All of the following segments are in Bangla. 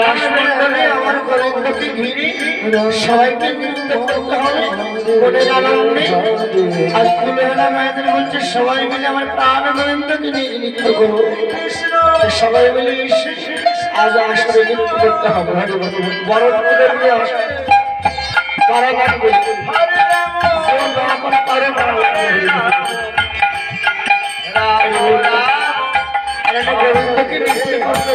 রাষ্ট্রমন্ডলে আমার গোবিন্দকে ঘিরে সবাইকে নৃত্য করতে হবে বলে জানাননি। আজ কুলবেলা মায়েদের বলছে সবাই মিলে আমার প্রাণ গোবিন্দকে নিয়ে নৃত্য করবো। সবাই মিলে আজ আসলে নৃত্য করতে হবে। বড় কুলের নিয়ে আসবে তারা লাগবে গোবিন্দকে নৃত্য করতে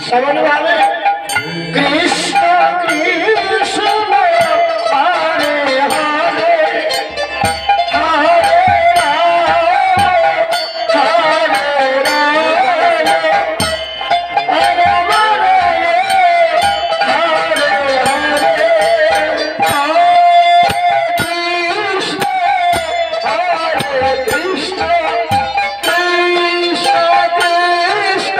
সবাই ভাবে কৃষ্ণ কৃষ্ণ হরে হরে হরে রাম হরে রাম রাম হরে হরে কৃষ্ণ হরে কৃষ্ণ কৃষ্ণ কৃষ্ণ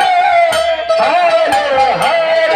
হরে হরে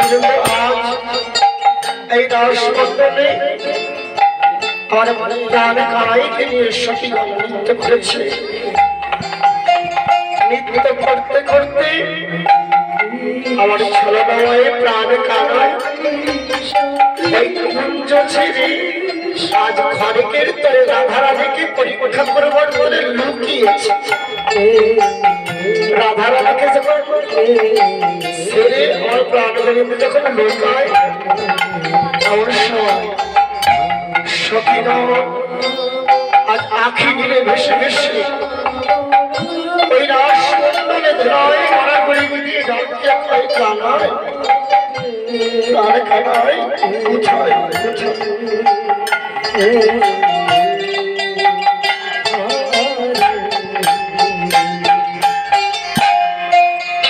কিন্তু আজ এই দাস মন্ডলে আমার প্রাণ কানাইকে নিয়ে সখী গান নৃত্য করেছে। নৃত্য করতে করতে আমার ছেলেবেলায় প্রাণ কানায় এই কুঞ্জ ছেড়ে আজ খড়কের তরে রাধারানীকে পরীক্ষা করবার বলে লুকিয়েছে। রাধারানীকে যখন ছেড়ে আমার প্রাণগণে যখন লুকায় আমার সময় সখীরা আজ আঁখি দিলে ভেসে ভেসে ওই রাস মন্ডলে ধরায় মারাগুড়ি দিয়ে ডাকিয়া খাই কানায় প্রাণ কানায় কোথায়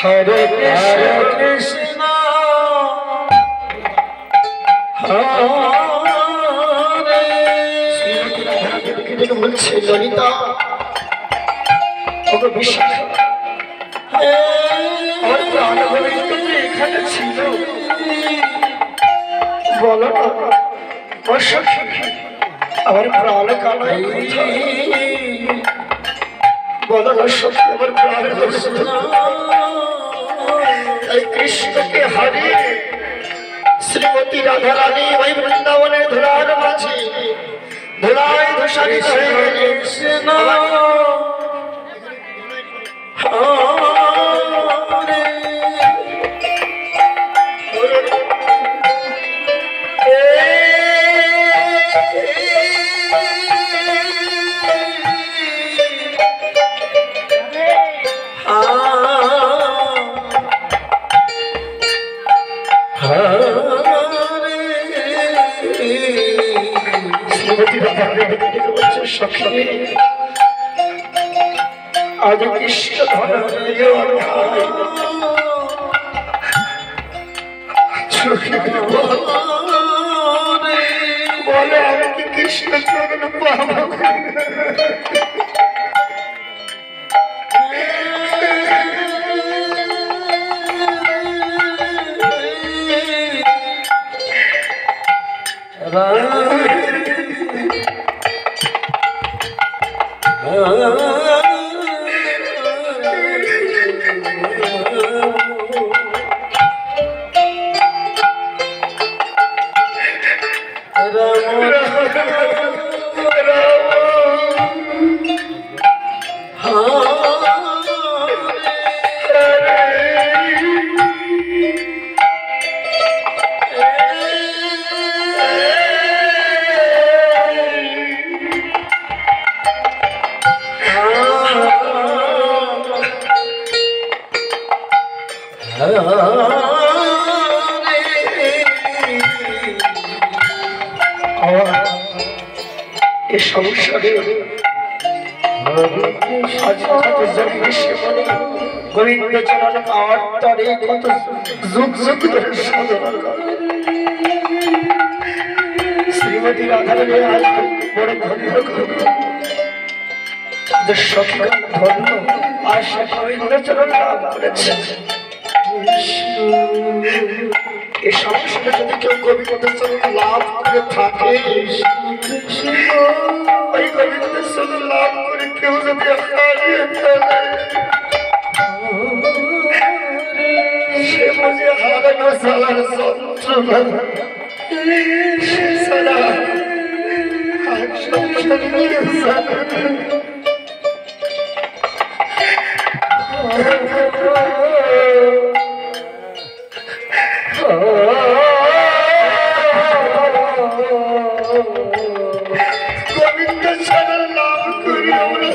হরে কৃষ্ণ হরে বলছে ললিতা ওকে বিশ্বাস আমার প্রাণ এখানে ছিল বলো না আমার প্রাণ কানাই বলো না সখী আমার প্রাণ এই কৃষ্ণকে হারিয়ে শ্রীমতী রাধারানী ওই বৃন্দাবনের ধুলার মাঝে ধুলায় ধূসারিত হয়ে গেলেন। আজ কৃষ্ণ বলে আমি কি কৃষ্ণ চরণ পাবো? এই সংসারে গোবিন্দ চরণ পাওয়ার তরে কত যুগ যুগ ধরে সাধনা করে শ্রীমতী রাধারানী আজ বড় ধন্য সখী ধন্য আর সে গোবিন্দ চরণ লাভ করেছে। এই সংসারে যদি কেউ গোবিন্দ চরণ লাভ করে থাকে ওই গোবিন্দ চরণ লাভ করে কেউ যদি হারিয়ে ফেলে সে বুঝে হারানো সালার যন্ত্রণা সে সালা গোবিন্দ চরণ লাভ করি আমরা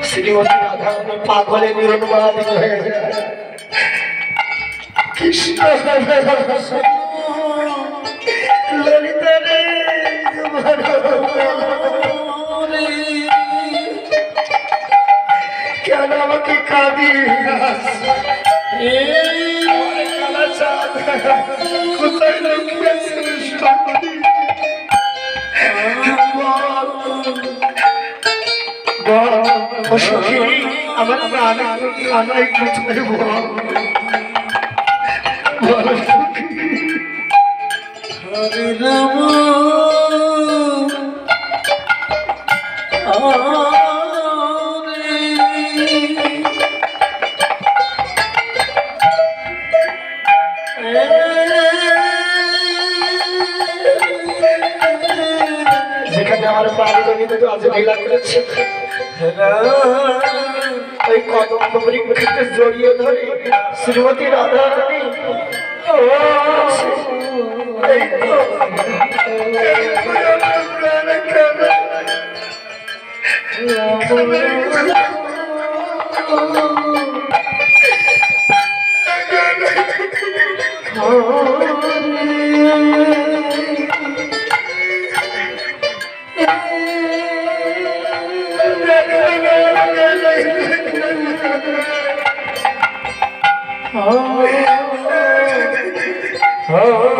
শ্রীমতী রাধা পাগলে নিরনুবাদ হয়ে যায় কৃষ্ণ ললিতা রে কেন আমাকে কাঁদিস কোথায় লুকিয়েছিস আমার প্রাণ আনাই কোথায় বল হরে রাম যেখানে আমার প্রাণ জমিতে আজ লীলা করেছে ওই কদম বৃক্ষকে জড়িয়ে ধরে শ্রীমতী রাধা রানী Oh